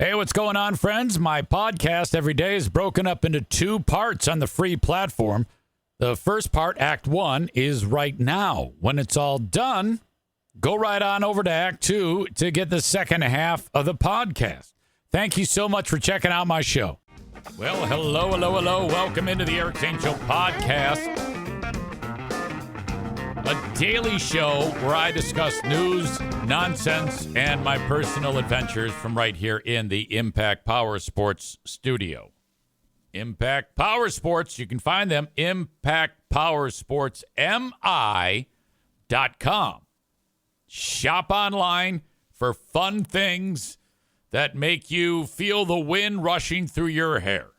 Hey, what's going on, friends? My podcast every day is broken up into two parts on the free platform. The first part, Act 1, is right now. When it's all done, go right on over to Act 2 to get the second half of the podcast. Thank you so much for checking out my show. Well, hello. Welcome into the Eric Zane Show podcast. A daily show where I discuss news, nonsense, and my personal adventures from right here in the Impact Power Sports studio. Impact Power Sports, you can find them, impactpowersportsmi.com. Shop online for fun things that make you feel the wind rushing through your hair.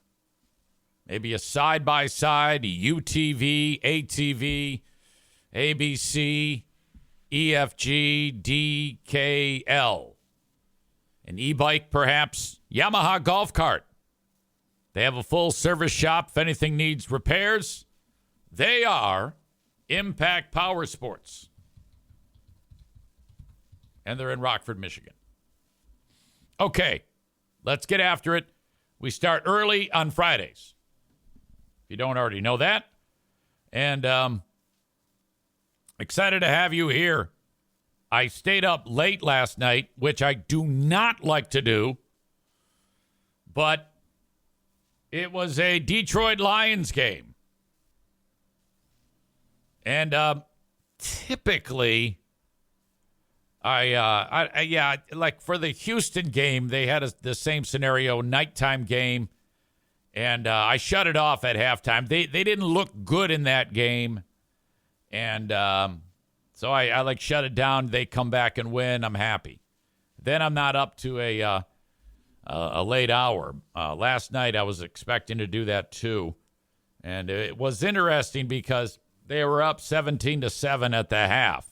Maybe a side-by-side, a UTV, ATV, ABC, EFG, DKL. An e-bike, perhaps. Yamaha golf cart. They have a full service shop if anything needs repairs. They are Impact Power Sports. And they're in Rockford, Michigan. Okay, let's get after it. We start early on Fridays. If you don't already know that. And excited to have you here. I stayed up late last night, which I do not like to do. But it was a Detroit Lions game. And typically, like for the Houston game, they had the same scenario, nighttime game. And I shut it off at halftime. They didn't look good in that game. And so I like shut it down. They come back and win. I'm happy. Then I'm not up to a late hour. Last night I was expecting to do that too. And it was interesting because they were up 17-7 at the half.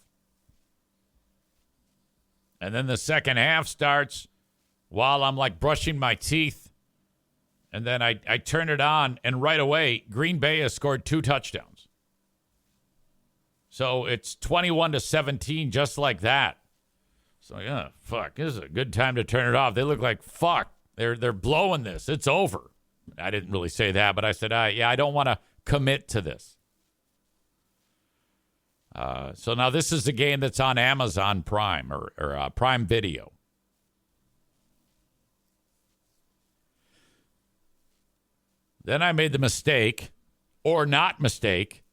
And then the second half starts while I'm like brushing my teeth. And then I turn it on, and right away, Green Bay has scored 2 touchdowns. So it's 21-17, just like that. So, yeah, fuck, this is a good time to turn it off. They look like, fuck, they're blowing this. It's over. I didn't really say that, but I said, I don't want to commit to this. So now this is a game that's on Amazon Prime or Prime Video. Then I made the mistake, or not mistake,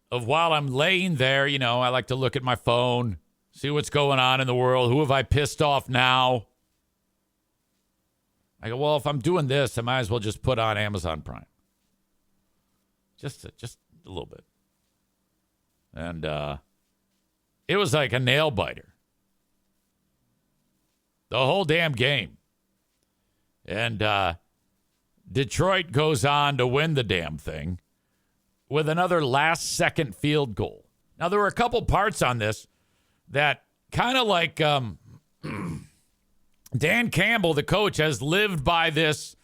of while I'm laying there, you know, I like to look at my phone, see what's going on in the world. Who have I pissed off now? I go, well, if I'm doing this, I might as well just put on Amazon Prime. Just a little bit. And it was like a nail biter. The whole damn game. And Detroit goes on to win the damn thing with another last-second field goal. Now, there were a couple parts on this that kind of like Dan Campbell, the coach, has lived by this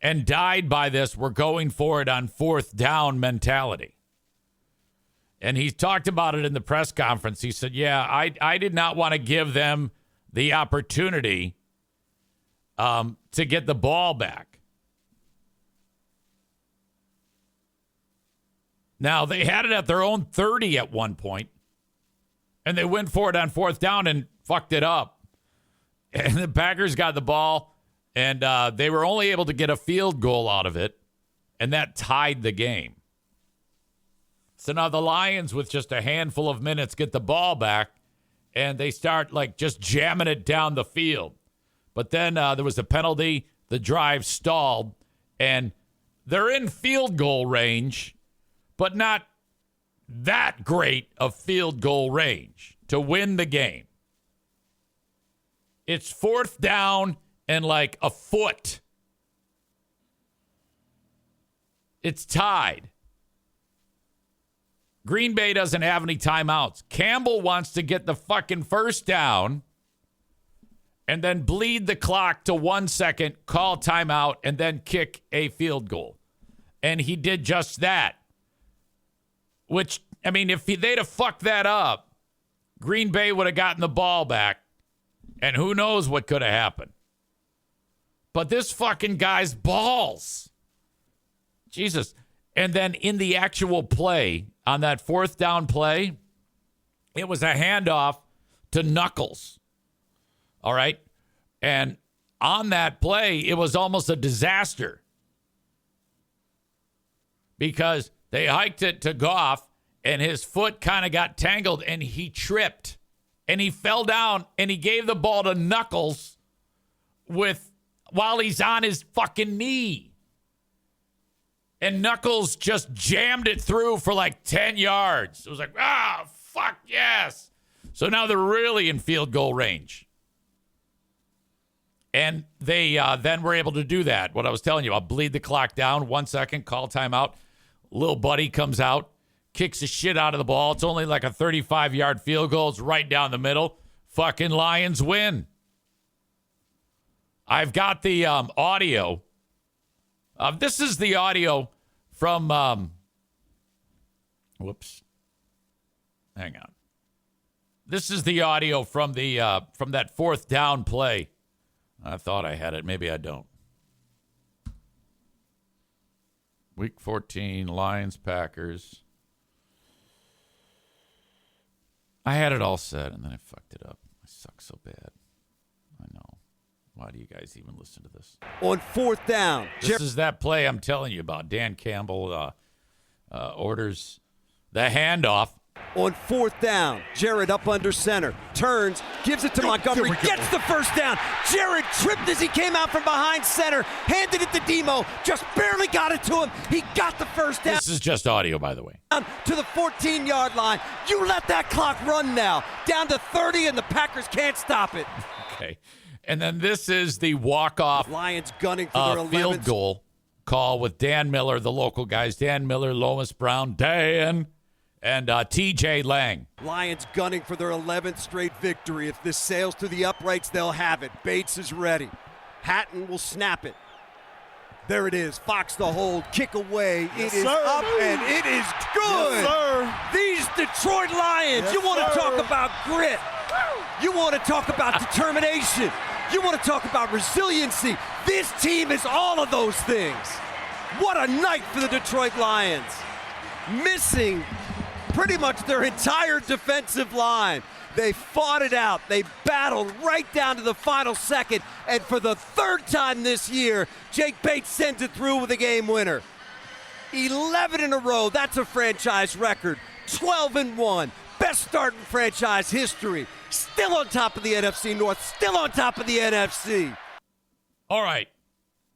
and died by this. We're going for it on fourth down mentality. And he talked about it in the press conference. He said, yeah, I did not want to give them the opportunity to get the ball back. Now, they had it at their own 30 at one point, and they went for it on fourth down and fucked it up. And the Packers got the ball, and they were only able to get a field goal out of it, and that tied the game. So now the Lions, with just a handful of minutes, get the ball back, and they start, like, just jamming it down the field. But then there was a penalty. The drive stalled, and they're in field goal range, but not that great of field goal range to win the game. It's fourth down and like a foot. It's tied. Green Bay doesn't have any timeouts. Campbell wants to get the fucking first down and then bleed the clock to 1 second, call timeout, and then kick a field goal. And he did just that. Which, I mean, if they'd have fucked that up, Green Bay would have gotten the ball back, and who knows what could have happened. But this fucking guy's balls. Jesus. And then in the actual play, on that fourth down play, it was a handoff to Knuckles. All right? And on that play, it was almost a disaster. Because they hiked it to Goff, and his foot kind of got tangled, and he tripped. And he fell down, and he gave the ball to Knuckles while he's on his fucking knee. And Knuckles just jammed it through for like 10 yards. It was like, fuck yes. So now they're really in field goal range. And they then were able to do that. What I was telling you, I'll bleed the clock down. 1 second, call timeout. Little buddy comes out, kicks the shit out of the ball. It's only like a 35-yard field goal. It's right down the middle. Fucking Lions win. I've got the audio. This is the audio from, whoops. Hang on. This is the audio from from that fourth down play. I thought I had it. Maybe I don't. Week 14, Lions, Packers. I had it all set, and then I fucked it up. I suck so bad. I know. Why do you guys even listen to this? On fourth down. This is that play I'm telling you about. Dan Campbell orders the handoff. On fourth down, Jared up under center, turns, gives it to Montgomery, gets the first down. Jared tripped as he came out from behind center, handed it to Demo, just barely got it to him. He got the first down. This is just audio, by the way. To the 14-yard line. You let that clock run now. Down to 30, and the Packers can't stop it. Okay. And then this is the walk-off Lions gunning for their 11th field goal call with Dan Miller, the local guys. Dan Miller, Lomas Brown, Dan, and T.J. Lang. Lions gunning for their 11th straight victory. If this sails to the uprights, they'll have it. Bates is ready. Hatton will snap it. There it is. Fox the hold. Kick away. Yes, it is sir. up, and it is good. Yes, sir. These Detroit Lions. Yes, you want to sir. talk about grit. You want to talk about determination. You want to talk about resiliency. This team is all of those things. What a night for the Detroit Lions. Missing pretty much their entire defensive line. They fought it out. They battled right down to the final second. And for the third time this year, Jake Bates sends it through with a game winner. 11 in a row. That's a franchise record. 12-1. Best start in franchise history. Still on top of the NFC North. Still on top of the NFC. All right.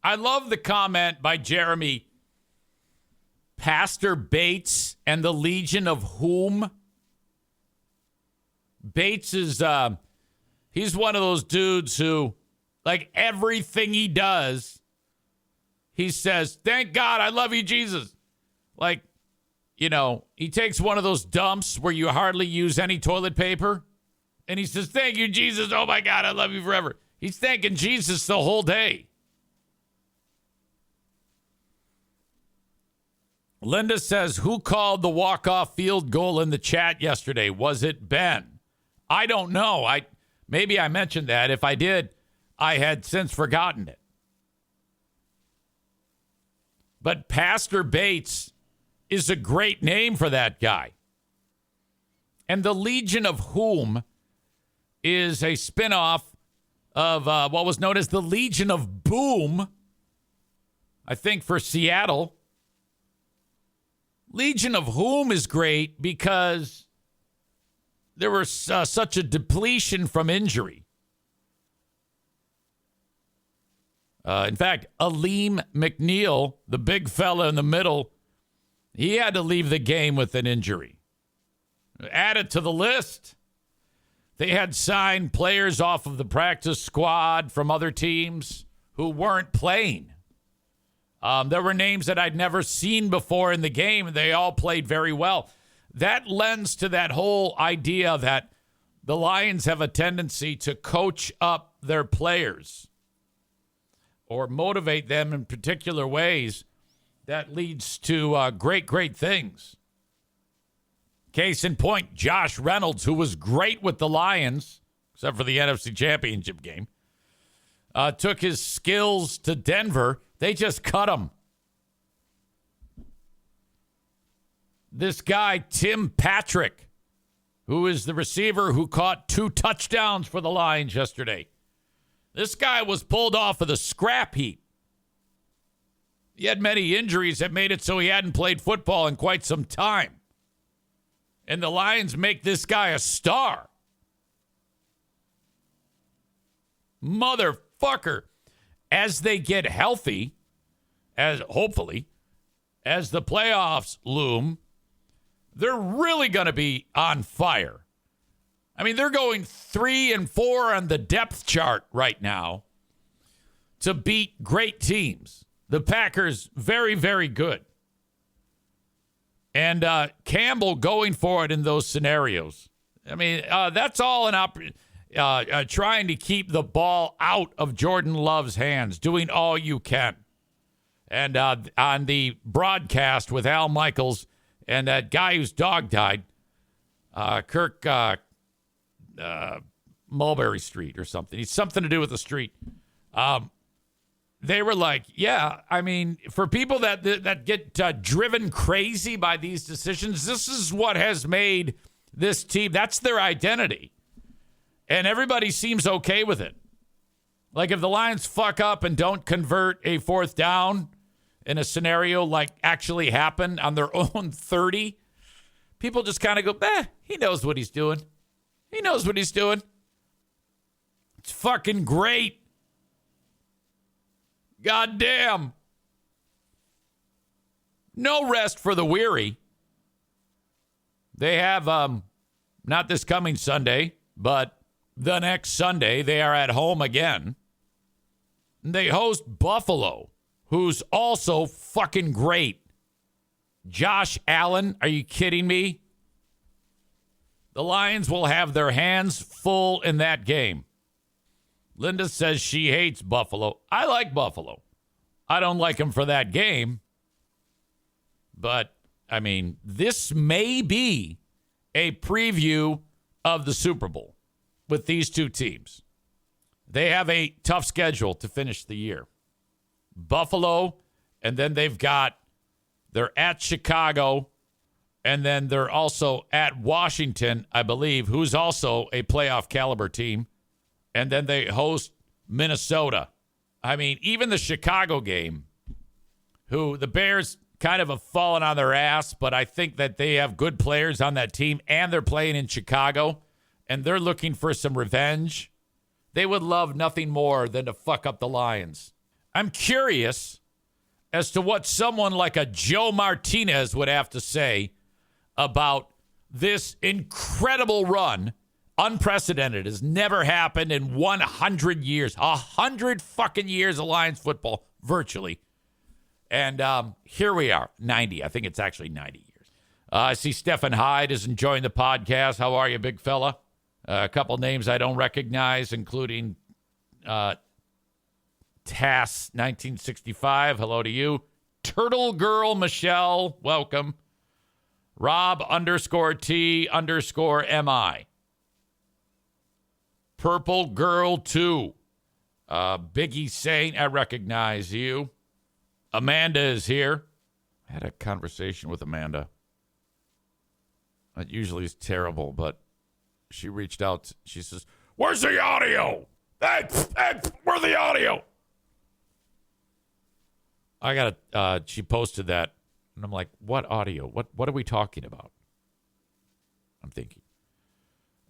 I love the comment by Jeremy. Pastor Bates and the Legion of whom? Bates is, he's one of those dudes who, like everything he does, he says, thank God, I love you, Jesus. Like, you know, he takes one of those dumps where you hardly use any toilet paper, and he says, thank you, Jesus. Oh, my God, I love you forever. He's thanking Jesus the whole day. Linda says, who called the walk-off field goal in the chat yesterday? Was it Ben? I don't know. Maybe I mentioned that. If I did, I had since forgotten it. But Pastor Bates is a great name for that guy. And the Legion of whom is a spinoff of what was known as the Legion of Boom, I think for Seattle. Legion of whom is great because there was such a depletion from injury. In fact, Aleem McNeil, the big fella in the middle, he had to leave the game with an injury. Add it to the list. They had signed players off of the practice squad from other teams who weren't playing. There were names that I'd never seen before in the game, and they all played very well. That lends to that whole idea that the Lions have a tendency to coach up their players or motivate them in particular ways that leads to great, great things. Case in point, Josh Reynolds, who was great with the Lions, except for the NFC Championship game. took his skills to Denver. They just cut him. This guy, Tim Patrick, who is the receiver who caught 2 touchdowns for the Lions yesterday. This guy was pulled off of the scrap heap. He had many injuries that made it so he hadn't played football in quite some time. And the Lions make this guy a star. Motherfucker. As they get healthy, hopefully, as the playoffs loom, they're really going to be on fire. I mean, they're going 3-4 on the depth chart right now to beat great teams. The Packers, very, very good. And Campbell going for it in those scenarios. I mean, that's all trying to keep the ball out of Jordan Love's hands, doing all you can. And on the broadcast with Al Michaels and that guy whose dog died, Kirk Mulberry Street or something. He's something to do with the street. They were like, yeah, I mean, for people that get driven crazy by these decisions, this is what has made this team. That's their identity. And everybody seems okay with it. Like if the Lions fuck up and don't convert a 4th down in a scenario like actually happened on their own 30, people just kind of go, he knows what he's doing. He knows what he's doing. It's fucking great. God damn. No rest for the weary. They have, not this coming Sunday, but the next Sunday, they are at home again. They host Buffalo, who's also fucking great. Josh Allen, are you kidding me? The Lions will have their hands full in that game. Linda says she hates Buffalo. I like Buffalo. I don't like them for that game. But, I mean, this may be a preview of the Super Bowl with these two teams. They have a tough schedule to finish the year. Buffalo, and then they're at Chicago, and then they're also at Washington, I believe, who's also a playoff caliber team. And then they host Minnesota. I mean, even the Chicago game, who the Bears kind of have fallen on their ass, but I think that they have good players on that team, and they're playing in Chicago, and they're looking for some revenge. They would love nothing more than to fuck up the Lions. I'm curious as to what someone like a Joe Martinez would have to say about this incredible run. Unprecedented. Has never happened in 100 years. 100 fucking years of Lions football, virtually. And here we are, 90. I think it's actually 90 years. I see Stephen Hyde is enjoying the podcast. How are you, big fella? A couple names I don't recognize, including Tass 1965. Hello to you. Turtle Girl Michelle, welcome. Rob _T_MI. Purple Girl 2. Biggie Saint, I recognize you. Amanda is here. I had a conversation with Amanda. That usually is terrible, but she reached out. She says, "Where's the audio? Where's the audio?" I got she posted that, and I'm like, "What audio? What are we talking about?" I'm thinking.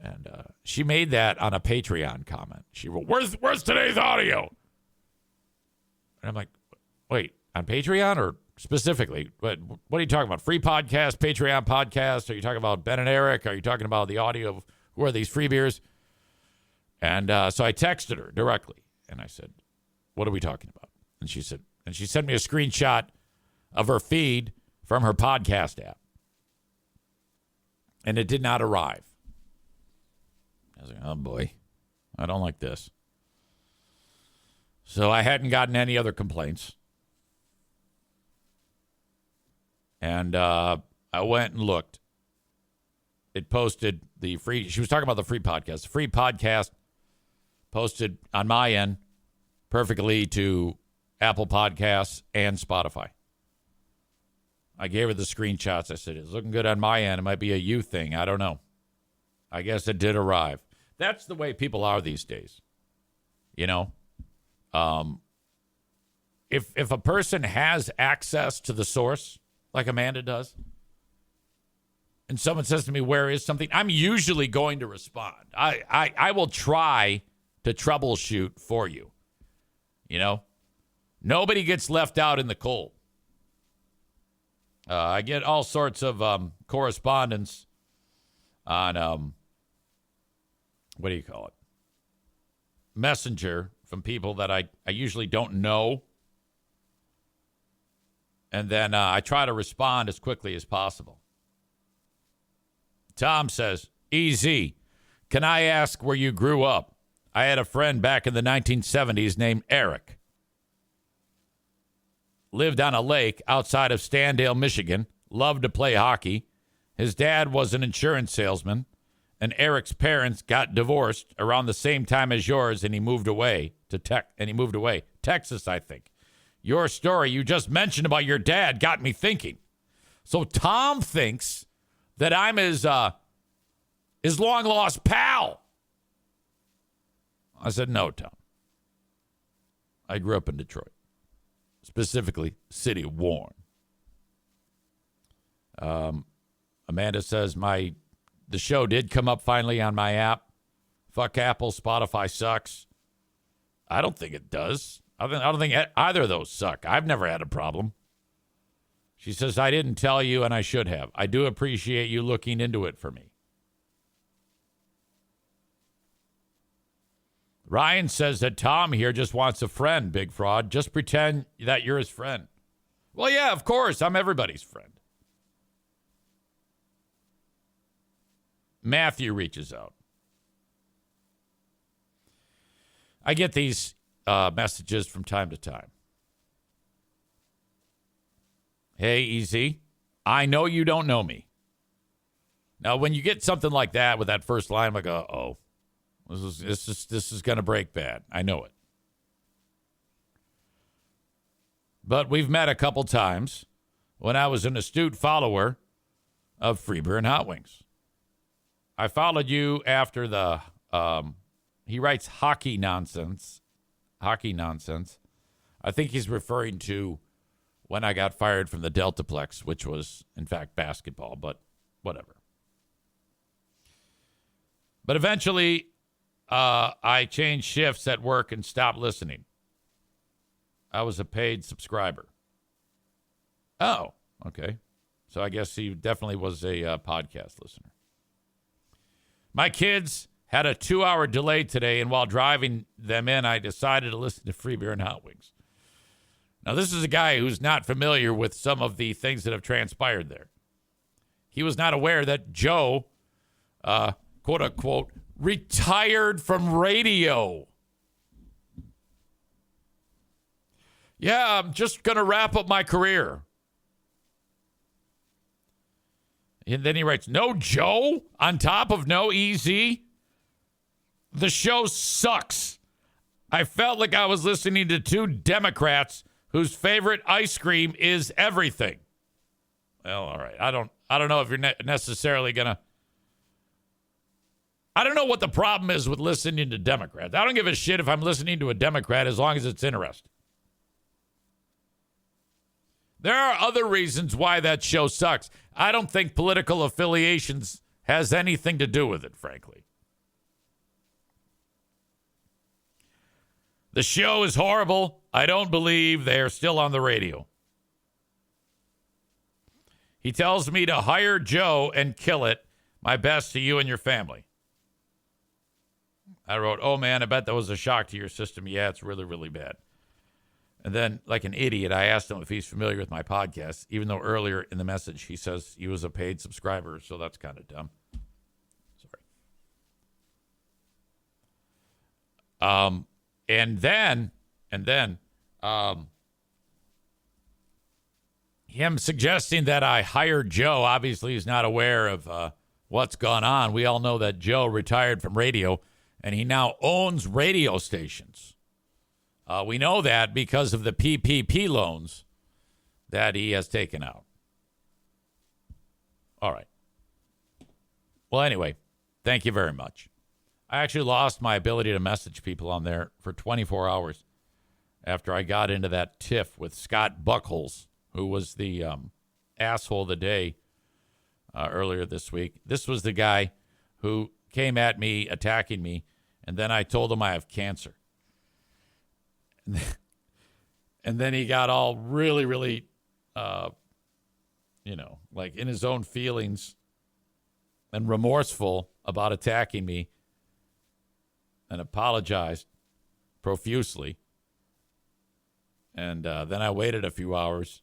And she made that on a Patreon comment. She wrote, "Where's today's audio?" And I'm like, "Wait, on Patreon or specifically? What are you talking about? Free podcast, Patreon podcast? Are you talking about Ben and Eric? Are you talking about the audio of who are these free beers?" And so I texted her directly, and I said, "What are we talking about?" And she said, and she sent me a screenshot of her feed from her podcast app, and it did not arrive. I was like, "Oh boy, I don't like this." So I hadn't gotten any other complaints. And I went and looked. It posted the free, she was talking about the free podcast. The free podcast posted on my end perfectly to Apple Podcasts and Spotify. I gave her the screenshots. I said, it's looking good on my end. It might be a you thing. I don't know. I guess it did arrive. That's the way people are these days. You know? If a person has access to the source, like Amanda does, and someone says to me, where is something? I'm usually going to respond. I will try to troubleshoot for you. You know? Nobody gets left out in the cold. I get all sorts of correspondence on, what do you call it? Messenger from people that I usually don't know. And then I try to respond as quickly as possible. Tom says, EZ, can I ask where you grew up? I had a friend back in the 1970s named Eric. Lived on a lake outside of Standale, Michigan. Loved to play hockey. His dad was an insurance salesman. And Eric's parents got divorced around the same time as yours, and he moved away to Texas, I think. Your story you just mentioned about your dad got me thinking. So Tom thinks that I'm his long-lost pal. I said, no, Tom. I grew up in Detroit. Specifically, city of Warren. Amanda says the show did come up finally on my app. Fuck Apple, Spotify sucks. I don't think it does. I don't think either of those suck. I've never had a problem. She says, I didn't tell you and I should have. I do appreciate you looking into it for me. Ryan says that Tom here just wants a friend, Big Fraud. Just pretend that you're his friend. Well, yeah, of course. I'm everybody's friend. Matthew reaches out. I get these messages from time to time. Hey, EZ, I know you don't know me. Now, when you get something like that with that first line, I'm like, uh-oh. This is going to break bad. I know it. But we've met a couple times when I was an astute follower of Free Beer and Hot Wings. I followed you after the, he writes hockey nonsense. Hockey nonsense. I think he's referring to when I got fired from the Deltaplex, which was, in fact, basketball, but whatever. But eventually, I changed shifts at work and stopped listening. I was a paid subscriber. Oh, okay. So I guess he definitely was a podcast listener. My kids had a 2-hour delay today, and while driving them in, I decided to listen to Free Beer and Hot Wings. Now, this is a guy who's not familiar with some of the things that have transpired there. He was not aware that Joe, quote unquote, retired from radio. Yeah, I'm just going to wrap up my career. And then he writes, no Joe on top of no EZ. The show sucks. I felt like I was listening to two Democrats whose favorite ice cream is everything. Well, all right. I don't know if you're necessarily going to. I don't know what the problem is with listening to Democrats. I don't give a shit if I'm listening to a Democrat as long as it's interesting. There are other reasons why that show sucks. I don't think political affiliations has anything to do with it, frankly. The show is horrible. I don't believe they are still on the radio. He tells me to hire Joe and kill it. My best to you and your family. I wrote, oh, man, I bet that was a shock to your system. Yeah, it's really, really bad. And then, like an idiot, I asked him if he's familiar with my podcast, even though earlier in the message he says he was a paid subscriber, so that's kind of dumb. Sorry. And then, him suggesting that I hired Joe, obviously he's not aware of what's gone on. We all know that Joe retired from radio, and he now owns radio stations. We know that because of the PPP loans that he has taken out. All right. Well, anyway, thank you very much. I actually lost my ability to message people on there for 24 hours after I got into that tiff with Scott Buckles, who was the asshole of the day earlier this week. This was the guy who came at me, attacking me, and then I told him I have cancer. And then he got all really, really, like in his own feelings and remorseful about attacking me and apologized profusely. And then I waited a few hours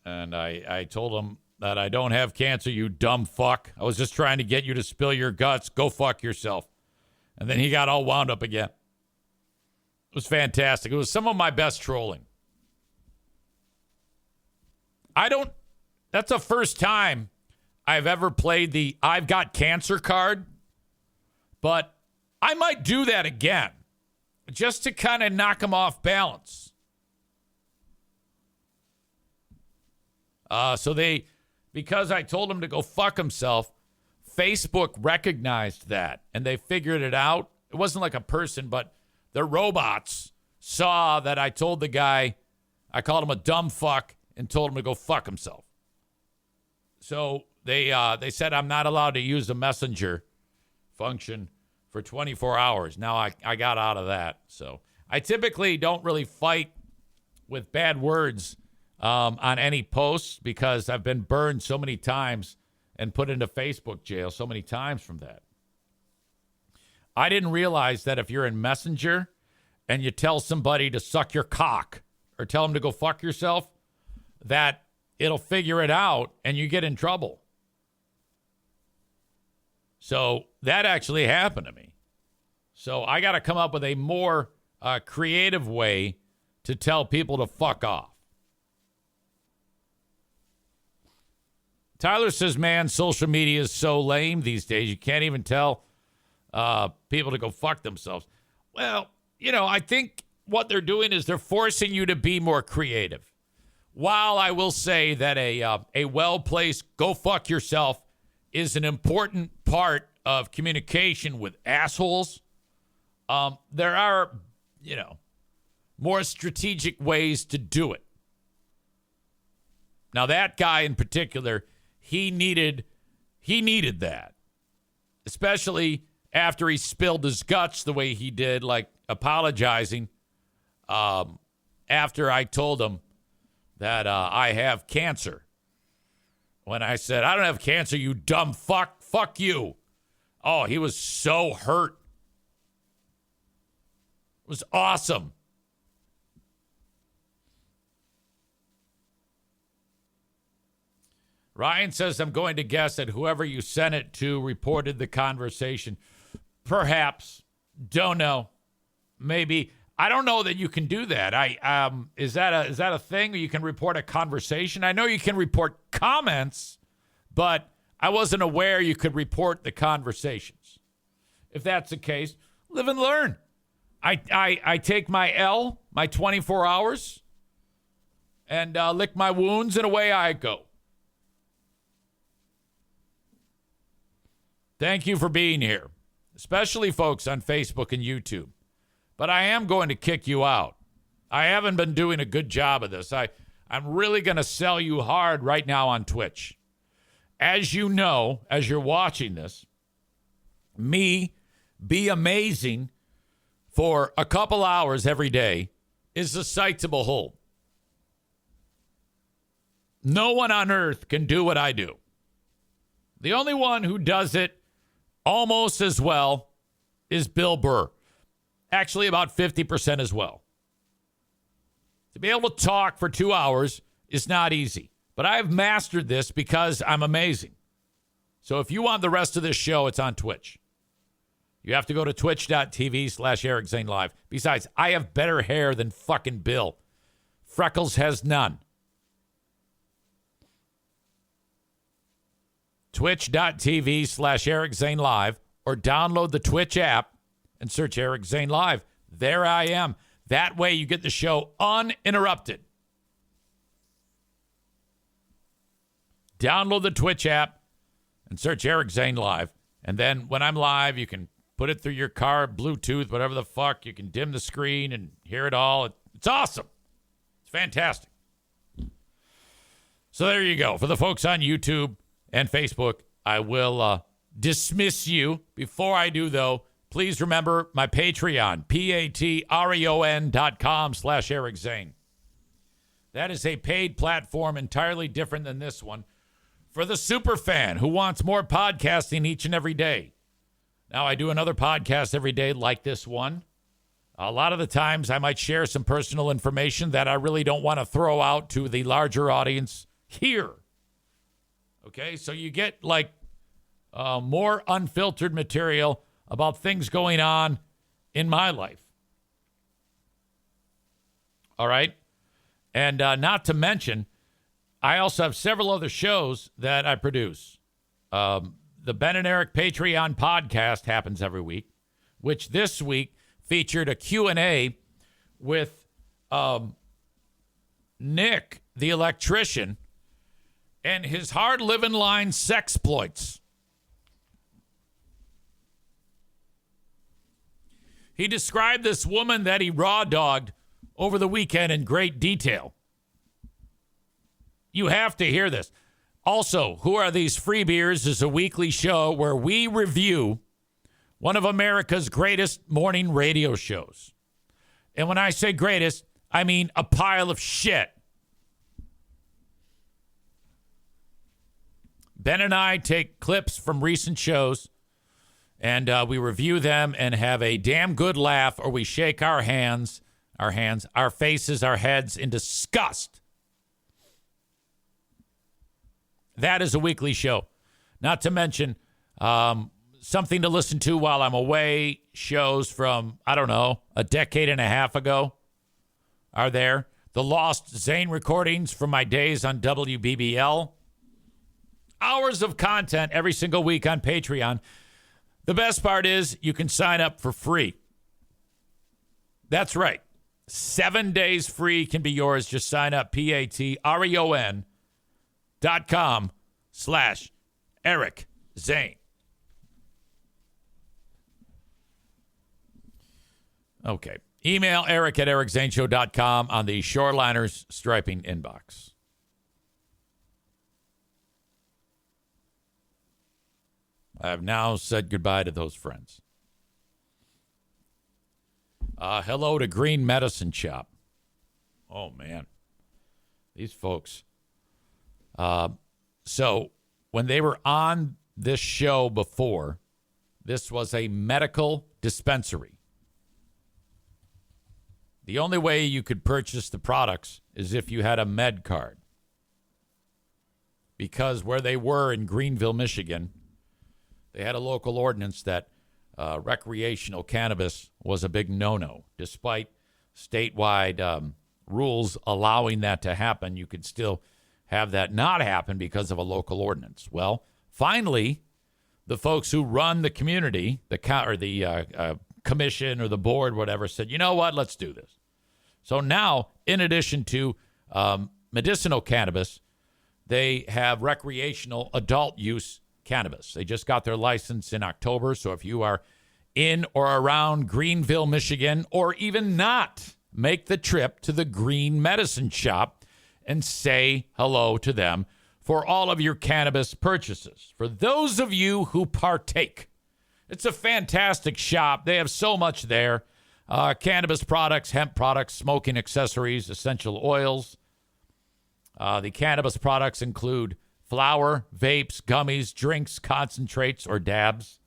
and I told him that I don't have cancer, you dumb fuck. I was just trying to get you to spill your guts. Go fuck yourself. And then he got all wound up again. It was fantastic. It was some of my best trolling. That's the first time I've ever played the I've got cancer card, but I might do that again just to kind of knock him off balance. Because I told him to go fuck himself, Facebook recognized that and they figured it out. It wasn't like a person, but the robots saw that I told the guy, I called him a dumb fuck and told him to go fuck himself. So they said I'm not allowed to use the messenger function for 24 hours. Now I got out of that. So I typically don't really fight with bad words on any posts because I've been burned so many times and put into Facebook jail so many times from that. I didn't realize that if you're in Messenger and you tell somebody to suck your cock or tell them to go fuck yourself, that it'll figure it out and you get in trouble. So that actually happened to me. So I got to come up with a more creative way to tell people to fuck off. Tyler says, man, social media is so lame these days. You can't even tell people to go fuck themselves. Well, I think what they're doing is they're forcing you to be more creative. While I will say that a well-placed go fuck yourself is an important part of communication with assholes, there are, more strategic ways to do it. Now, that guy in particular, he needed that, especially after he spilled his guts the way he did, like apologizing after I told him that I have cancer. When I said, I don't have cancer, you dumb fuck. Fuck you. Oh, he was so hurt. It was awesome. Ryan says, I'm going to guess that whoever you sent it to reported the conversation. Perhaps. Don't know. Maybe. I don't know that you can do that. Is that a thing where you can report a conversation? I know you can report comments, but I wasn't aware you could report the conversations. If that's the case, live and learn. I take my L, my 24 hours, and lick my wounds, and away I go. Thank you for being here, especially folks on Facebook and YouTube. But I am going to kick you out. I haven't been doing a good job of this. I'm really going to sell you hard right now on Twitch. As you know, as you're watching this, me be amazing for a couple hours every day is a sight to behold. No one on earth can do what I do. The only one who does it almost as well is Bill Burr. Actually, about 50% as well. To be able to talk for 2 hours is not easy. But I've mastered this because I'm amazing. So if you want the rest of this show, it's on Twitch. You have to go to twitch.tv/Eric Zane Live. Besides, I have better hair than fucking Bill. Freckles has none. Twitch.tv/Eric Zane Live, or download the Twitch app and search Eric Zane Live. there I am. That way you get the show uninterrupted. Download the Twitch app and search Eric Zane Live. And then when I'm live, you can put it through your car, Bluetooth, whatever the fuck. You can dim the screen and hear it all. It's awesome. It's fantastic. So there you go. For the folks on YouTube and Facebook, I will dismiss you. Before I do, though, please remember my Patreon, patreon.com/Eric Zane. That is a paid platform entirely different than this one for the super fan who wants more podcasting each and every day. Now, I do another podcast every day like this one. A lot of the times I might share some personal information that I really don't want to throw out to the larger audience here. Okay, so you get like more unfiltered material about things going on in my life. All right? And not to mention, I also have several other shows that I produce. The Ben and Eric Patreon podcast happens every week, which this week featured a Q&A with Nick, the electrician, and his hard-living line sexploits. He described this woman that he raw-dogged over the weekend in great detail. You have to hear this. Also, Who Are These Free Beers is a weekly show where we review one of America's greatest morning radio shows. And when I say greatest, I mean a pile of shit. Ben and I take clips from recent shows, and we review them and have a damn good laugh, or we shake our faces, our heads in disgust. That is a weekly show. Not to mention something to listen to while I'm away. Shows from, I don't know, a decade and a half ago are there. The Lost Zane recordings from my days on WBBL. Hours of content every single week on Patreon. The best part is you can sign up for free. That's right. 7 days free can be yours. Just sign up. patreon.com/Eric Zane. Okay. Email eric@ericzaneshow.com on the Shoreliners Striping inbox. I have now said goodbye to those friends. Hello to Green Medicine Shop. Oh, man. These folks. So when they were on this show before, this was a medical dispensary. The only way you could purchase the products is if you had a med card. Because where they were in Greenville, Michigan, they had a local ordinance that recreational cannabis was a big no-no. Despite statewide rules allowing that to happen, you could still have that not happen because of a local ordinance. Well, finally, the folks who run the community, the commission or the board, whatever, said, you know what, let's do this. So now, in addition to medicinal cannabis, they have recreational adult use cannabis. They just got their license in October. So if you are in or around Greenville, Michigan, or even not, make the trip to the Green Medicine Shop and say hello to them for all of your cannabis purchases. For those of you who partake, it's a fantastic shop. They have so much there. Cannabis products, hemp products, smoking accessories, essential oils. The cannabis products include flour, vapes, gummies, drinks, concentrates, or dabs,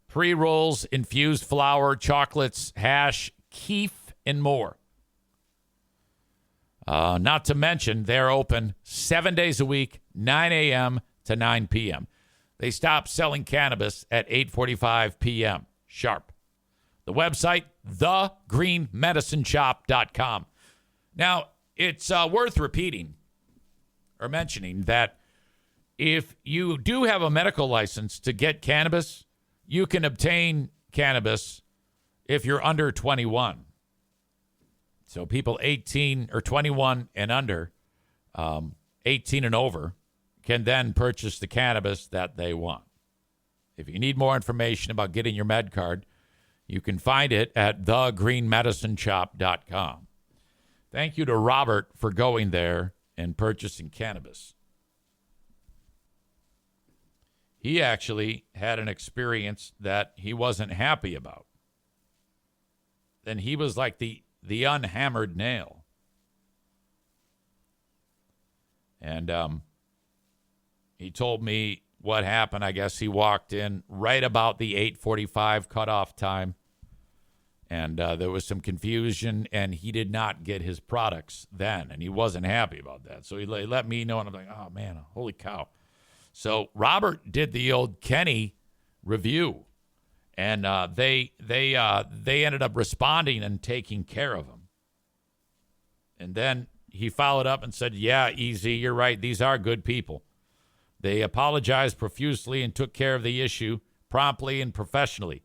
pre-rolls, infused flour, chocolates, hash, keef, and more. Not to mention, they're open 7 days a week, 9 a.m. to 9 p.m. They stop selling cannabis at 8:45 p.m. sharp. The website, thegreenmedicineshop.com. Now, it's worth repeating or mentioning that if you do have a medical license to get cannabis, you can obtain cannabis if you're under 21. So people 18 or 21 and under, 18 and over, can then purchase the cannabis that they want. If you need more information about getting your med card, you can find it at thegreenmedicineshop.com. Thank you to Robert for going there and purchasing cannabis. He actually had an experience that he wasn't happy about. Then he was like the unhammered nail. And he told me what happened. I guess he walked in right about the 8:45 cutoff time. And there was some confusion, and he did not get his products then, and he wasn't happy about that. So he let me know, and I'm like, oh, man, holy cow. So Robert did the old Kenny review, and they ended up responding and taking care of him. And then he followed up and said, yeah, Easy, you're right. These are good people. They apologized profusely and took care of the issue promptly and professionally.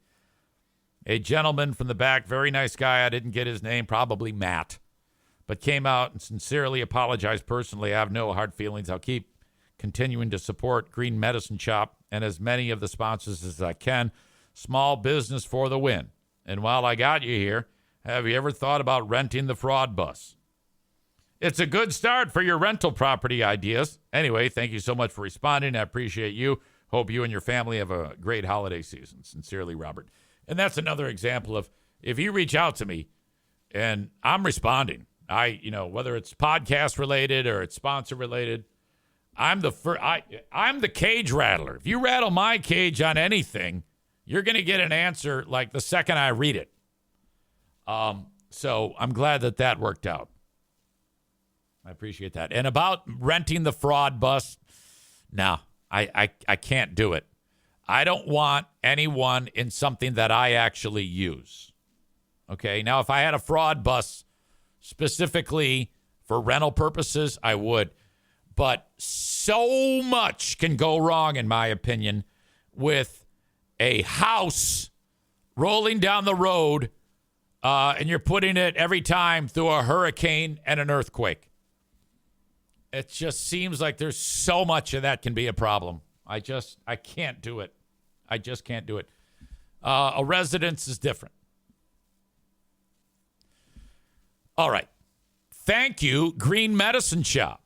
A gentleman from the back, very nice guy, I didn't get his name, probably Matt, but came out and sincerely apologized personally. I have no hard feelings. I'll keep continuing to support Green Medicine Shop and as many of the sponsors as I can. Small business for the win. And while I got you here, have you ever thought about renting the fraud bus? It's a good start for your rental property ideas. Anyway, thank you so much for responding. I appreciate you. Hope you and your family have a great holiday season. Sincerely, Robert. And that's another example of if you reach out to me and I'm responding, whether it's podcast related or it's sponsor related, I'm the cage rattler. If you rattle my cage on anything, you're going to get an answer like the second I read it. So I'm glad that worked out. I appreciate that. And about renting the fraud bus, no, I can't do it. I don't want anyone in something that I actually use. Okay, now if I had a fraud bus specifically for rental purposes, I would. But so much can go wrong, in my opinion, with a house rolling down the road and you're putting it every time through a hurricane and an earthquake. It just seems like there's so much of that can be a problem. I can't do it. I just can't do it. A residence is different. All right. Thank you, Green Medicine Shop.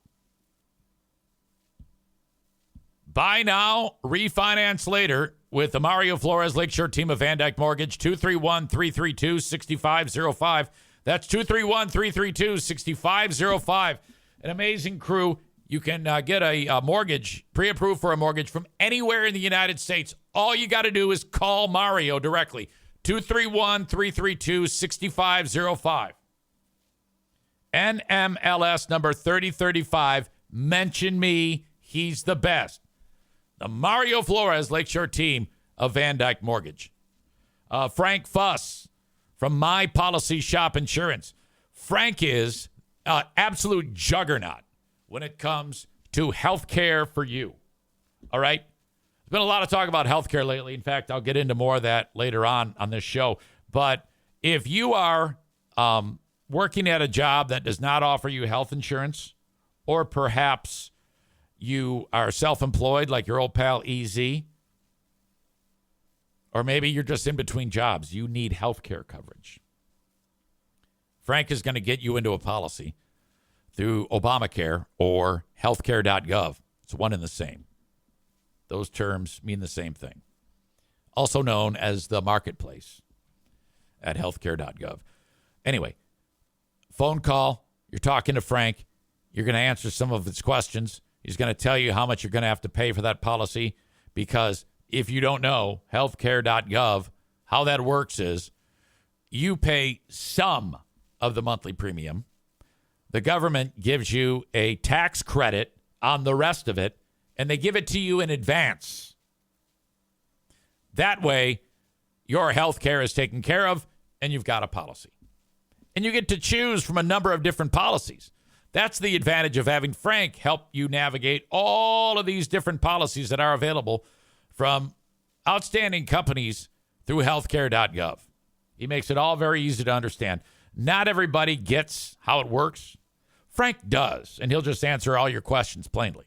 Buy now, refinance later with the Mario Flores Lakeshore team of Van Dyke Mortgage, 231-332-6505. That's 231-332-6505. An amazing crew. You can get a mortgage, pre-approved for a mortgage from anywhere in the United States. All you got to do is call Mario directly, 231-332-6505. NMLS number 3035. Mention me. He's the best. The Mario Flores Lakeshore team of Van Dyke Mortgage. Frank Fuss from My Policy Shop Insurance. Frank is an absolute juggernaut when it comes to health care for you. All right? There's been a lot of talk about health care lately. In fact, I'll get into more of that later on this show. But if you are working at a job that does not offer you health insurance, or perhaps you are self-employed like your old pal EZ, or maybe you're just in between jobs, you need health care coverage. Frank is going to get you into a policy through Obamacare or healthcare.gov. It's one and the same. Those terms mean the same thing. Also known as the marketplace at healthcare.gov. Anyway, phone call. You're talking to Frank. You're going to answer some of his questions. He's going to tell you how much you're going to have to pay for that policy, because if you don't know, healthcare.gov, how that works is you pay some of the monthly premium. The government gives you a tax credit on the rest of it, and they give it to you in advance. That way, your health care is taken care of, and you've got a policy. And you get to choose from a number of different policies. That's the advantage of having Frank help you navigate all of these different policies that are available from outstanding companies through healthcare.gov. He makes it all very easy to understand. Not everybody gets how it works. Frank does, and he'll just answer all your questions plainly.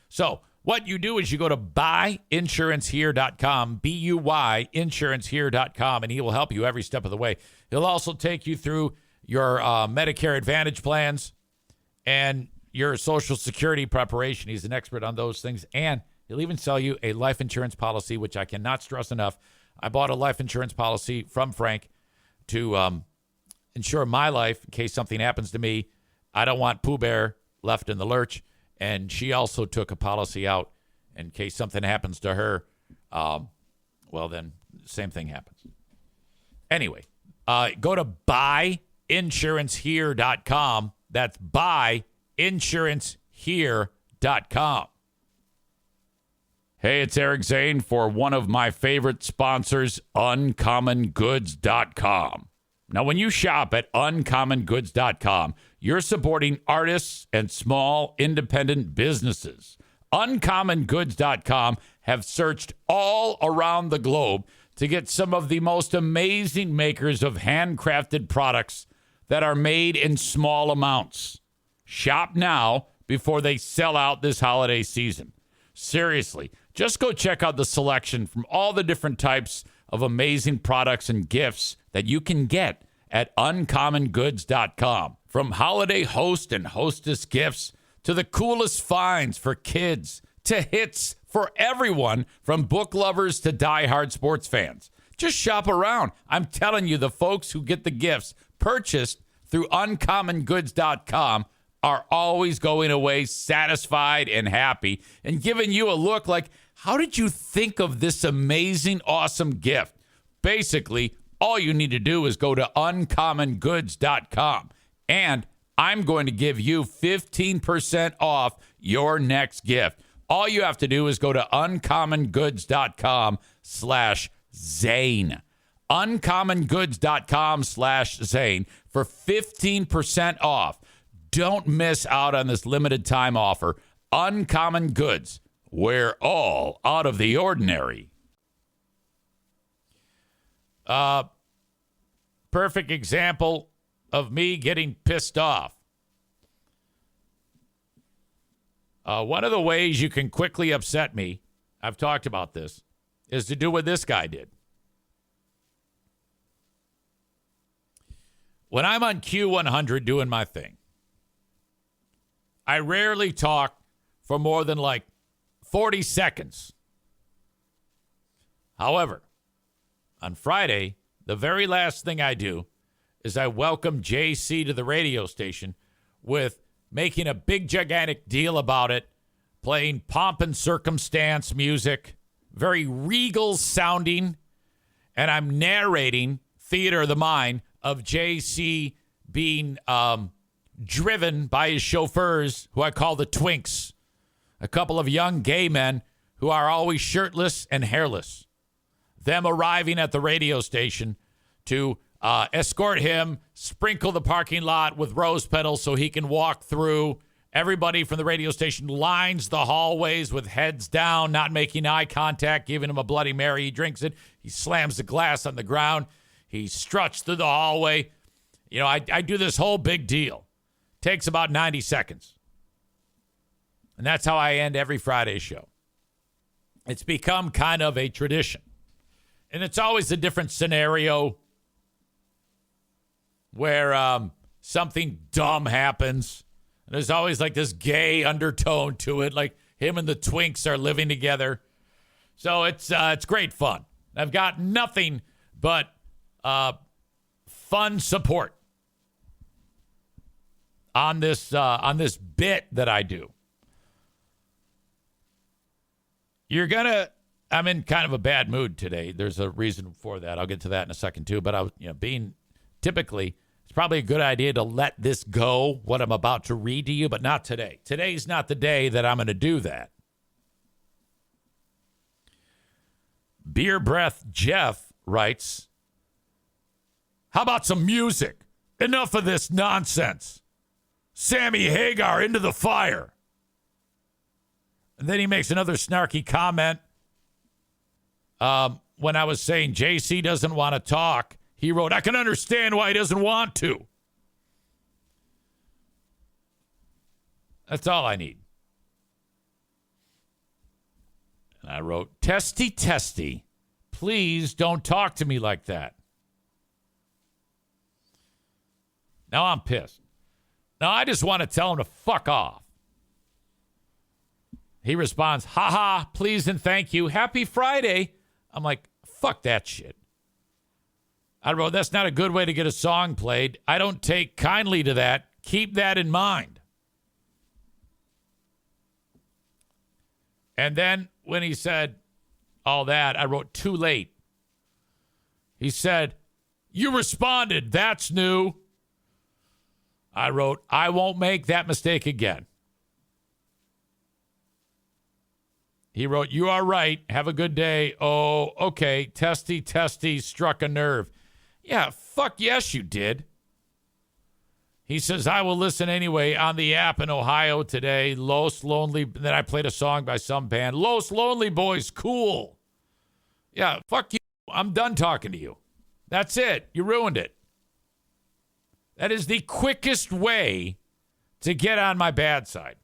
So what you do is you go to buyinsurancehere.com, BUYinsurancehere.com, and he will help you every step of the way. He'll also take you through your Medicare Advantage plans and your Social Security preparation. He's an expert on those things, and he'll even sell you a life insurance policy, which I cannot stress enough. I bought a life insurance policy from Frank to insure my life in case something happens to me. I don't want Pooh Bear left in the lurch. And she also took a policy out in case something happens to her. Well, then same thing happens. Anyway, go to buyinsurancehere.com. That's buyinsurancehere.com. Hey, it's Eric Zane for one of my favorite sponsors, uncommongoods.com. Now, when you shop at uncommongoods.com, you're supporting artists and small independent businesses. Uncommongoods.com have searched all around the globe to get some of the most amazing makers of handcrafted products that are made in small amounts. Shop now before they sell out this holiday season. Seriously, just go check out the selection from all the different types of amazing products and gifts that you can get at uncommongoods.com. From holiday host and hostess gifts to the coolest finds for kids to hits for everyone from book lovers to diehard sports fans. Just shop around. I'm telling you, the folks who get the gifts purchased through uncommongoods.com are always going away satisfied and happy and giving you a look like, how did you think of this amazing, awesome gift? Basically, all you need to do is go to uncommongoods.com, and I'm going to give you 15% off your next gift. All you have to do is go to uncommongoods.com/Zane. Uncommongoods.com/Zane for 15% off. Don't miss out on this limited time offer. Uncommon Goods, where all out of the ordinary. Perfect example of me getting pissed off. One of the ways you can quickly upset me, I've talked about this, is to do what this guy did. When I'm on Q100 doing my thing, I rarely talk for more than like 40 seconds. However, on Friday, the very last thing I do is I welcome JC to the radio station with making a big, gigantic deal about it, playing pomp and circumstance music, very regal sounding, and I'm narrating Theater of the Mind of JC being driven by his chauffeurs, who I call the Twinks, a couple of young gay men who are always shirtless and hairless. Them arriving at the radio station to escort him, sprinkle the parking lot with rose petals so he can walk through. Everybody from the radio station lines the hallways with heads down, not making eye contact, giving him a Bloody Mary. He drinks it. He slams the glass on the ground. He struts through the hallway. You know, I do this whole big deal. Takes about 90 seconds. And that's how I end every Friday show. It's become kind of a tradition. And it's always a different scenario where something dumb happens. And there's always like this gay undertone to it, like him and the Twinks are living together. So it's great fun. I've got nothing but fun support on this bit that I do. I'm in kind of a bad mood today. There's a reason for that. I'll get to that in a second too. But typically, it's probably a good idea to let this go, what I'm about to read to you, but not today. Today's not the day that I'm going to do that. Beer Breath Jeff writes, how about some music? Enough of this nonsense. Sammy Hagar into the fire. And then he makes another snarky comment. When I was saying JC doesn't want to talk, He wrote, I can understand why he doesn't want to. That's all I need. And I wrote, testy, testy. Please don't talk to me like that. Now I'm pissed. Now I just want to tell him to fuck off. He responds, haha, please and thank you. Happy Friday. I'm like, fuck that shit. I wrote, that's not a good way to get a song played. I don't take kindly to that. Keep that in mind. And then when he said all that, I wrote, too late. He said, you responded. That's new. I wrote, I won't make that mistake again. He wrote, you are right. Have a good day. Oh, okay. Testy, testy, struck a nerve. Yeah, fuck yes, you did. He says, I will listen anyway on the app in Ohio today. Los Lonely. Then I played a song by some band. Los Lonely Boys, cool. Yeah, fuck you. I'm done talking to you. That's it. You ruined it. That is the quickest way to get on my bad side.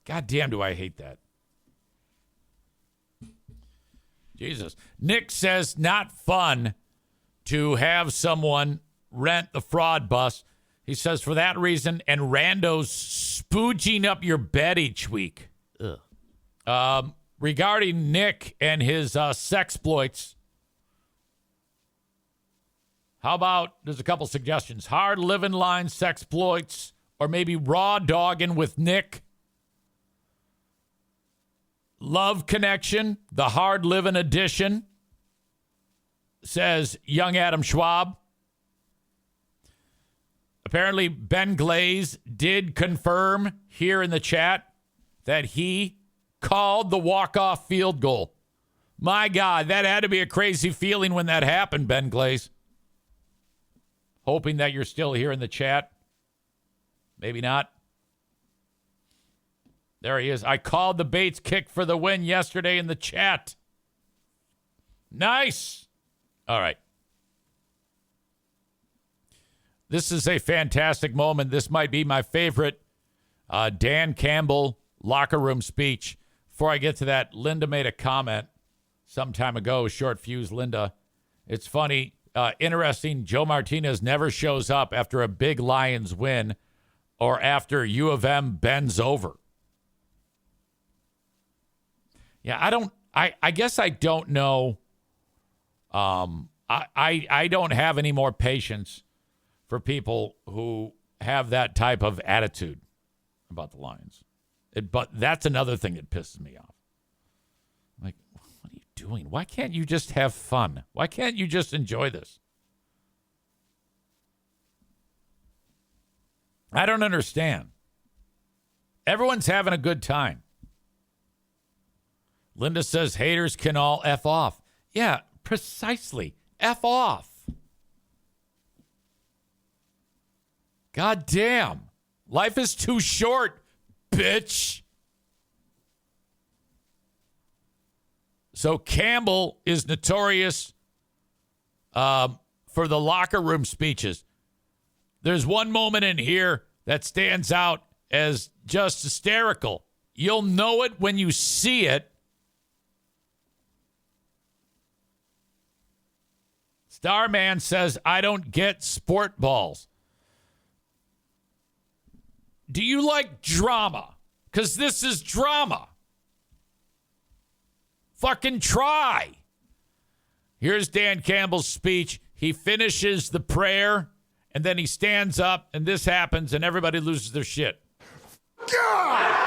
God damn, do I hate that. Jesus. Nick says, not fun to have someone rent the fraud bus. He says, for that reason, and randos spooging up your bed each week. Ugh. Regarding Nick and his sexploits, how about, there's a couple suggestions. Hard living line sexploits, or maybe raw dogging with Nick. Love Connection, the hard living edition, says young Adam Schwab. Apparently, Ben Glaze did confirm here in the chat that he called the walk-off field goal. My God, that had to be a crazy feeling when that happened, Ben Glaze. Hoping that you're still here in the chat. Maybe not. There he is. I called the Bates kick for the win yesterday in the chat. Nice. All right. This is a fantastic moment. This might be my favorite Dan Campbell locker room speech. Before I get to that, Linda made a comment some time ago. Short fuse, Linda. It's funny. Interesting. Joe Martinez never shows up after a big Lions win or after U of M bends over. Yeah, I guess I don't know. I don't have any more patience for people who have that type of attitude about the Lions. But that's another thing that pisses me off. Like, what are you doing? Why can't you just have fun? Why can't you just enjoy this? I don't understand. Everyone's having a good time. Linda says haters can all F off. Yeah, precisely. F off. God damn. Life is too short, bitch. So Campbell is notorious for the locker room speeches. There's one moment in here that stands out as just hysterical. You'll know it when you see it. Starman says, I don't get sport balls. Do you like drama? Because this is drama. Fucking try. Here's Dan Campbell's speech. He finishes the prayer, and then he stands up, and this happens, and everybody loses their shit. God!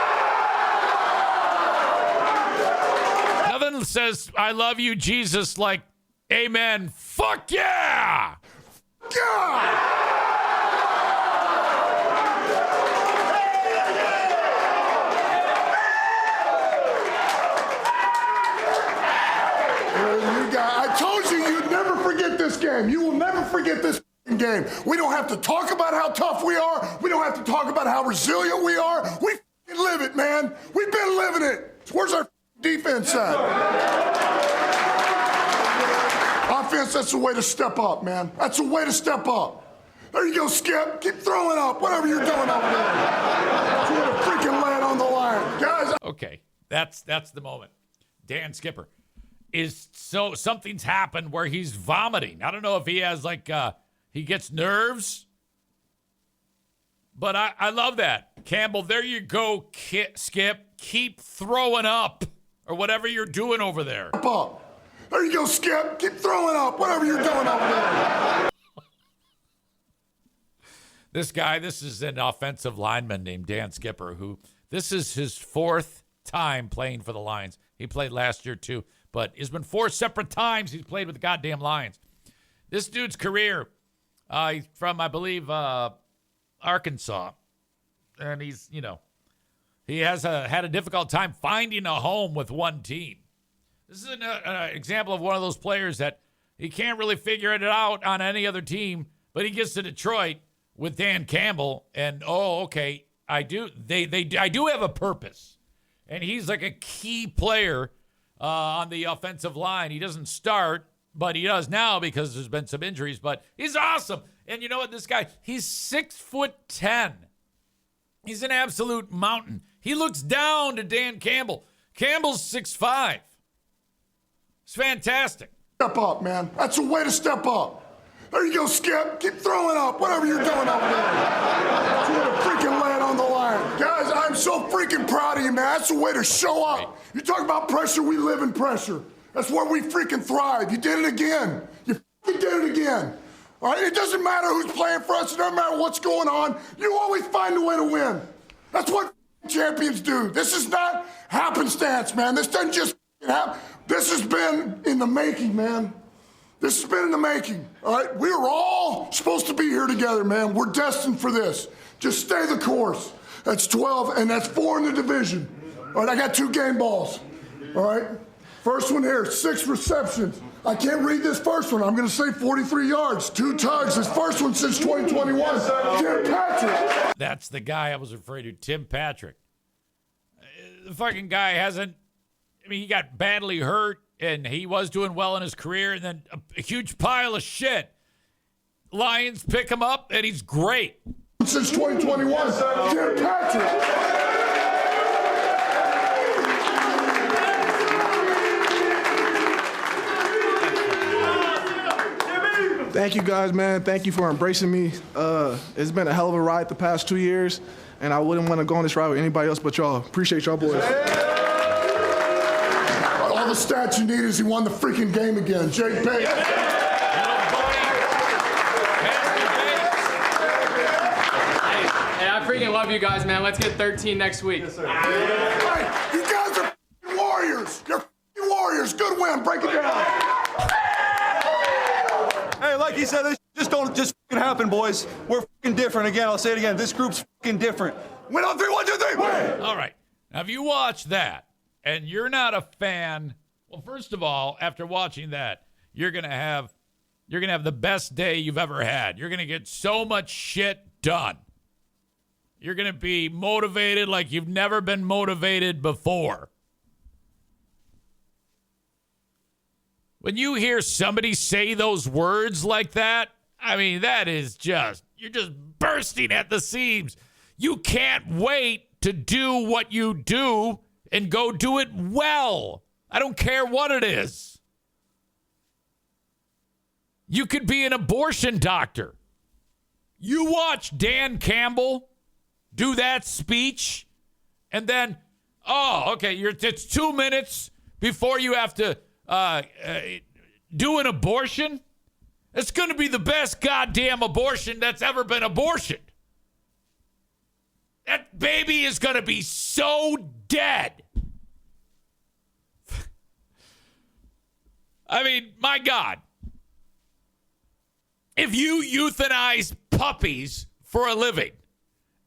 Nothing says, I love you, Jesus, like, amen. Fuck yeah! God! I told you you'd never forget this game. You will never forget this game. We don't have to talk about how tough we are. We don't have to talk about how resilient we are. We live it, man. We've been living it. Where's our defense at? offense, that's the way to step up, man. That's the way to step up. There you go, Skip. Keep throwing up, whatever you're doing up there. That's the way to freaking lay it on the line. Guys. Okay, that's the moment. Dan Skipper is something's happened where he's vomiting. I don't know if he has he gets nerves, but I love that. Campbell, there you go, Skip. Keep throwing up or whatever you're doing over there. Up. There you go, Skip. Keep throwing up, whatever you're doing over there. This is an offensive lineman named Dan Skipper, who this is his fourth time playing for the Lions. He played last year too, but it's been 4 separate times he's played with the goddamn Lions. This dude's career, he's from, I believe, Arkansas, and he's, he has had a difficult time finding a home with one team. This is an example of one of those players that he can't really figure it out on any other team, but he gets to Detroit with Dan Campbell, and I do have a purpose, and he's like a key player on the offensive line. He doesn't start, but he does now because there's been some injuries. But he's awesome, and you know what? This guy, he's 6'10". He's an absolute mountain. He looks down to Dan Campbell. Campbell's 6'5". It's fantastic. Step up, man. That's the way to step up. There you go, Skip. Keep throwing up, whatever you're doing up there. That's the way to freaking lay it on the line. Guys, I'm so freaking proud of you, man. That's the way to show up. You talk about pressure, we live in pressure. That's where we freaking thrive. You did it again. You freaking did it again. All right? It doesn't matter who's playing for us. It doesn't matter what's going on. You always find a way to win. That's what champions do. This is not happenstance, man. This doesn't just happen. This has been in the making, man. This has been in the making, all right? We were all supposed to be here together, man. We're destined for this. Just stay the course. That's 12, and that's 4 in the division. All right, I got 2 game balls, all right? First one here, 6 receptions. I can't read this first one. I'm going to say 43 yards, 2 tugs. This first one since 2021, Tim Patrick. That's the guy I was referring to, Tim Patrick. The fucking guy hasn't, he got badly hurt. And he was doing well in his career, and then a huge pile of shit. Lions pick him up, and he's great. Since 2021, Tim Patrick. Thank you, guys, man. Thank you for embracing me. It's been a hell of a ride the past 2 years, and I wouldn't want to go on this ride with anybody else but y'all. Appreciate y'all, boys. All the stats you need is he won the freaking game again. Jake Bates. Hey, I freaking love you guys, man. Let's get 13 next week. Yes, sir. Hey, you guys are warriors. You're warriors. Good win. Break it down. Hey, like he said, this just don't just fucking happen, boys. We're fucking different. Again, I'll say it again. This group's fucking different. Win on 3, 1, 2, 3. Win. All right. Now, if you watch that and you're not a fan, well, first of all, after watching that, you're gonna have the best day you've ever had. You're gonna get so much shit done. You're gonna be motivated like you've never been motivated before. When you hear somebody say those words like that, I mean, that is just, you're just bursting at the seams. You can't wait to do what you do and go do it well. I don't care what it is. You could be an abortion doctor. You watch Dan Campbell do that speech, and then, it's 2 minutes before you have to do an abortion. It's going to be the best goddamn abortion that's ever been abortioned. That baby is going to be so dead. I mean, my God. If you euthanize puppies for a living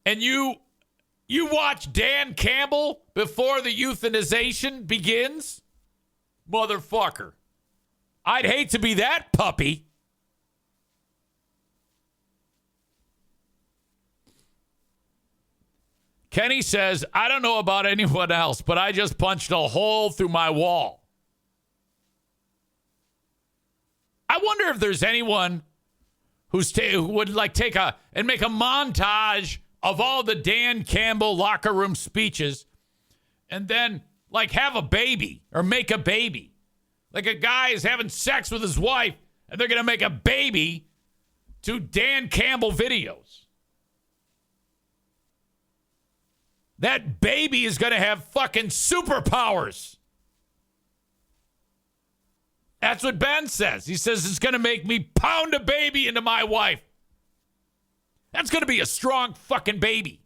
and you watch Dan Campbell before the euthanization begins, motherfucker, I'd hate to be that puppy. Kenny says, I don't know about anyone else, but I just punched a hole through my wall. I I wonder if there's anyone who would like take and make a montage of all the Dan Campbell locker room speeches and then like have a baby or make a baby. Like a guy is having sex with his wife and they're going to make a baby to Dan Campbell videos. That baby is going to have fucking superpowers. That's what Ben says. He says it's going to make me pound a baby into my wife. That's going to be a strong fucking baby.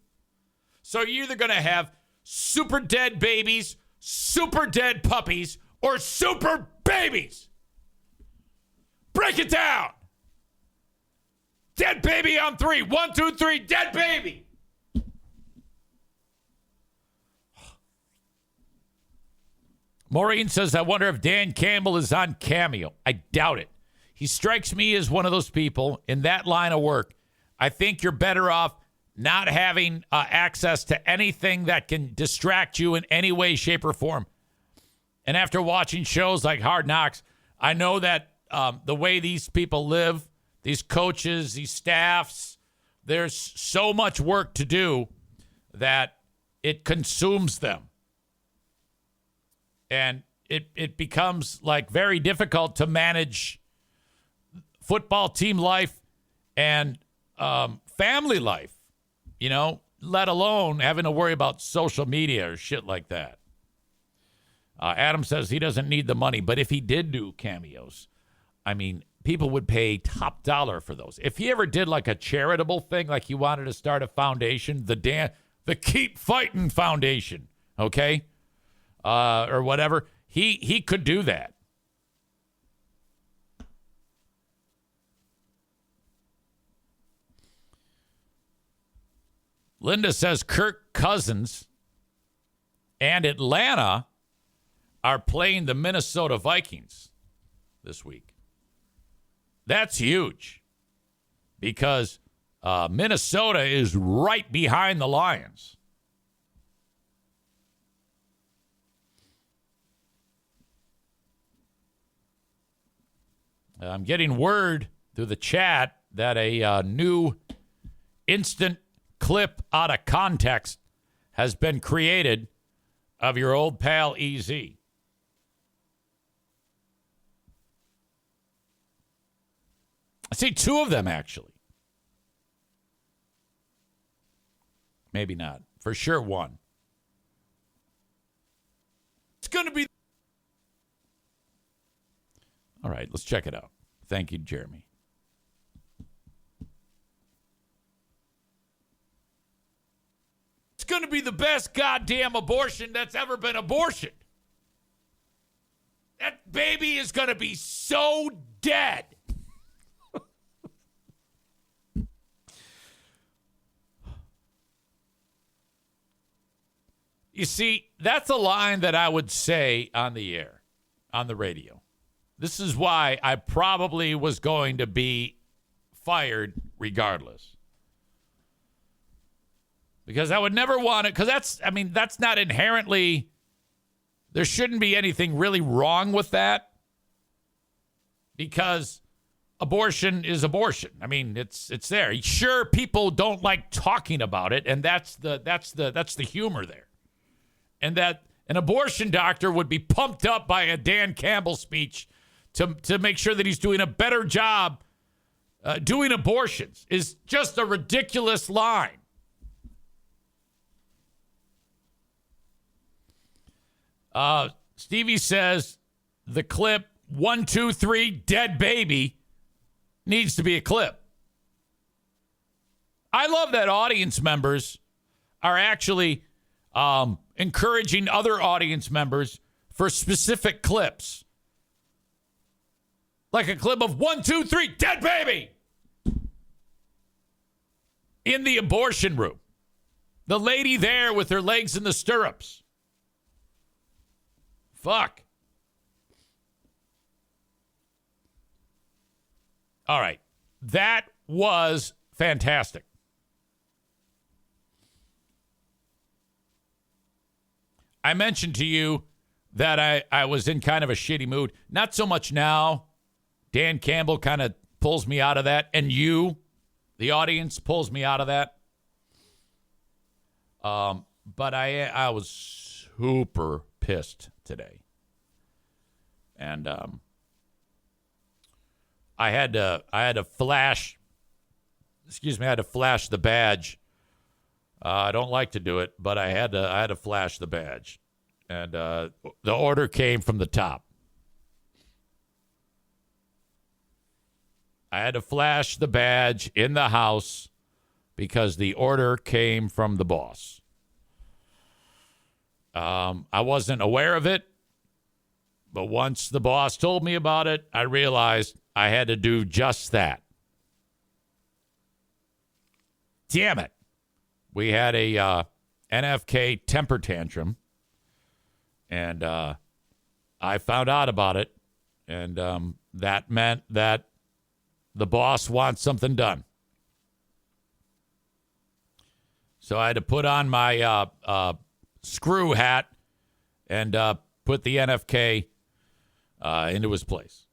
So you're either going to have super dead babies, super dead puppies, or super babies. Break it down. Dead baby on 3. 1, 2, 3, dead baby. Maureen says, I wonder if Dan Campbell is on Cameo. I doubt it. He strikes me as one of those people in that line of work. I think you're better off not having access to anything that can distract you in any way, shape, or form. And after watching shows like Hard Knocks, I know that the way these people live, these coaches, these staffs, there's so much work to do that it consumes them. And it becomes like very difficult to manage football team life and family life, you know, let alone having to worry about social media or shit like that. Adam says he doesn't need the money, but if he did do cameos, I mean, people would pay top dollar for those. If he ever did like a charitable thing, like he wanted to start a foundation, the Keep Fighting Foundation, okay? Or whatever, he could do that. Linda says Kirk Cousins and Atlanta are playing the Minnesota Vikings this week. That's huge because Minnesota is right behind the Lions. I'm getting word through the chat that a new instant clip out of context has been created of your old pal EZ. I see 2 of them, actually. Maybe not. For sure, 1. It's going to be... All right, let's check it out. Thank you, Jeremy. It's going to be the best goddamn abortion that's ever been abortioned. That baby is going to be so dead. You see, that's a line that I would say on the air, on the radio. This is why I probably was going to be fired regardless. Because I would never want it, because that's not inherently, there shouldn't be anything really wrong with that. Because abortion is abortion. I mean, it's there. Sure, people don't like talking about it, and that's the humor there. And that an abortion doctor would be pumped up by a Dan Campbell speech to make sure that he's doing a better job doing abortions is just a ridiculous line. Stevie says the clip 1, 2, 3 dead baby needs to be a clip. I love that audience members are actually encouraging other audience members for specific clips. Like a clip of 1, 2, 3 dead baby in the abortion room. The lady there with her legs in the stirrups. Fuck. All right. That was fantastic. I mentioned to you that I was in kind of a shitty mood. Not so much now, Dan Campbell kind of pulls me out of that, and you, the audience, pulls me out of that. But I was super pissed today. And I had to flash the badge. I don't like to do it, but I had to flash the badge. And the order came from the top. I had to flash the badge in the house because the order came from the boss. I wasn't aware of it, but once the boss told me about it, I realized I had to do just that. Damn it. We had a NFK temper tantrum, and I found out about it, and that meant that the boss wants something done. So I had to put on my screw hat and put the NFK into his place.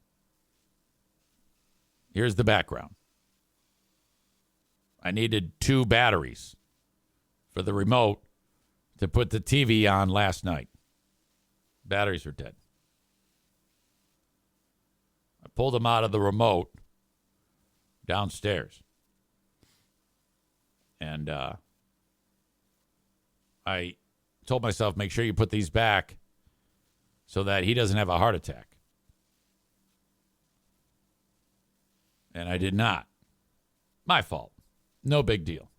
Here's the background. I needed 2 batteries for the remote to put the TV on last night. Batteries are dead. I pulled them out of the remote downstairs. And I told myself, make sure you put these back so that he doesn't have a heart attack. And I did not. My fault. No big deal.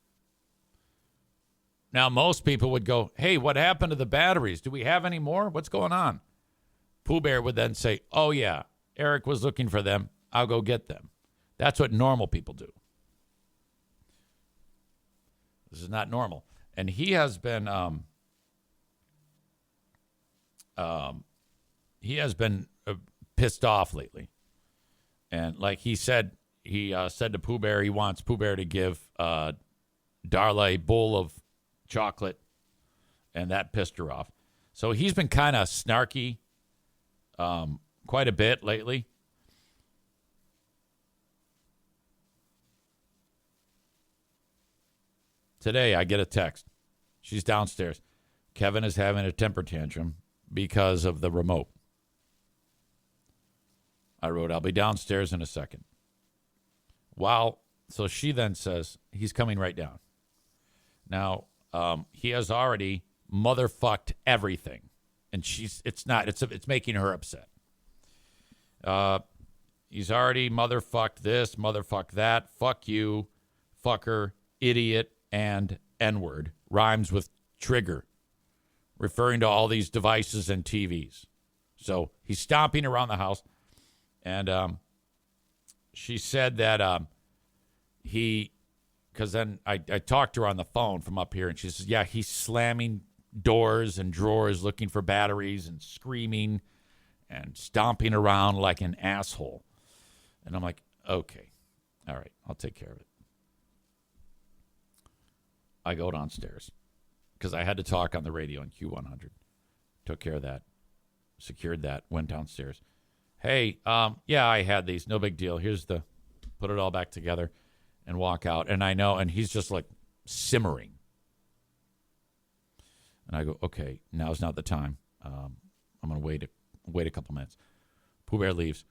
Now, most people would go, hey, what happened to the batteries? Do we have any more? What's going on? Pooh Bear would then say, oh, yeah, Eric was looking for them. I'll go get them. That's what normal people do. This is not normal. And he has been pissed off lately. And like he said to Pooh Bear, he wants Pooh Bear to give Darla a bowl of chocolate, and that pissed her off. So he's been kind of snarky quite a bit lately. Today, I get a text. She's downstairs. Kevin is having a temper tantrum because of the remote. I wrote, I'll be downstairs in a second. So she then says, he's coming right down. Now, he has already motherfucked everything. And it's making her upset. He's already motherfucked this, motherfucked that, fuck you, fucker, idiot, and N-word. Rhymes with trigger, referring to all these devices and TVs. So he's stomping around the house. And she said that because then I talked to her on the phone from up here, and she says, yeah, he's slamming doors and drawers looking for batteries and screaming and stomping around like an asshole. And I'm like, okay, all right, I'll take care of it. I go downstairs because I had to talk on the radio on Q100. Took care of that, secured that, went downstairs. Hey, yeah, I had these. No big deal. Put it all back together and walk out. And I know, and he's just like simmering. And I go, okay, now's not the time. I'm going to wait a couple minutes. Pooh Bear leaves.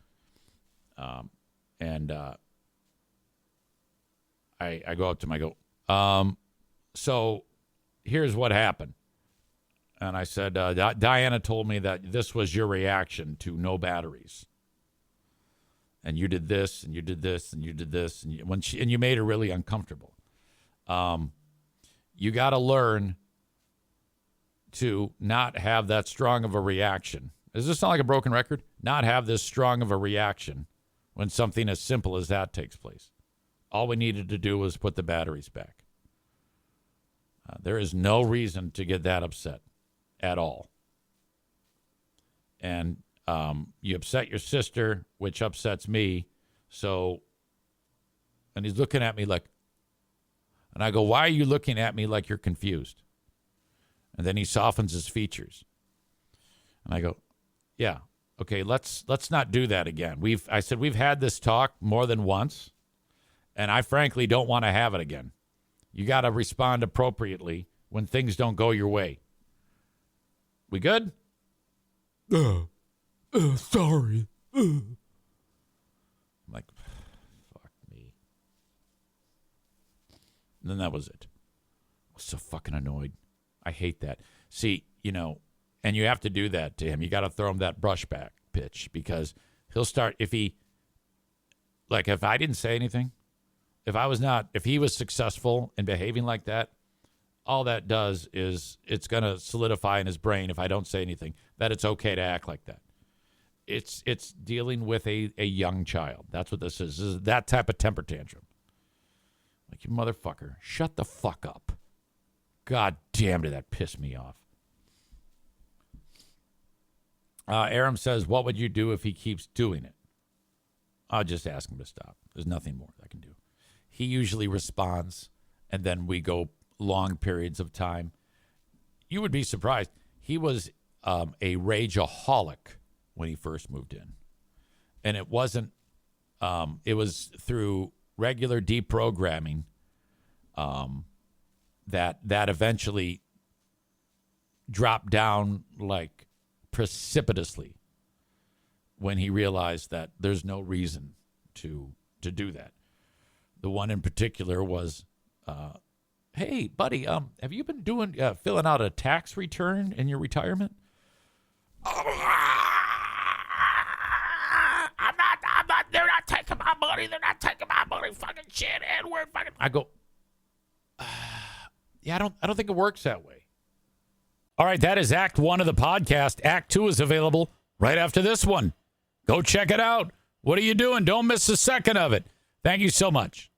And I go up to him. I go, so here's what happened. And I said, Diana told me that this was your reaction to no batteries. And you did this, and you did this, and you did this, and you made her really uncomfortable. You got to learn to not have that strong of a reaction. Does this sound like a broken record? Not have this strong of a reaction when something as simple as that takes place. All we needed to do was put the batteries back. There is no reason to get that upset at all. And you upset your sister, which upsets me. So, and he's looking at me like, and I go, why are you looking at me like you're confused? And then he softens his features. And I go, yeah, Okay, let's not do that again. I said we've had this talk more than once, and I frankly don't want to have it again. You got to respond appropriately when things don't go your way. We good? Sorry. I'm like, fuck me. And then that was it. I was so fucking annoyed. I hate that. See, and you have to do that to him. You got to throw him that brushback pitch because he'll start, if I didn't say anything, if he was successful in behaving like that, all that does is it's going to solidify in his brain, if I don't say anything, that it's okay to act like that. It's dealing with a young child. That's what this is. This is that type of temper tantrum. Like, you motherfucker, shut the fuck up. God damn, did that piss me off. Aram says, what would you do if he keeps doing it? I'll just ask him to stop. There's nothing more I can do. He usually responds, and then we go long periods of time. You would be surprised. He was a rageaholic when he first moved in. And it wasn't, it was through regular deprogramming that eventually dropped down like precipitously when he realized that there's no reason to do that. The one in particular was, hey, buddy, have you been doing filling out a tax return in your retirement? I'm not, they're not taking my money. They're not taking my money. Fucking shit, Edward. Fucking. I go, yeah, I don't think it works that way. All right, that is Act 1 of the podcast. Act 2 is available right after this one. Go check it out. What are you doing? Don't miss a second of it. Thank you so much.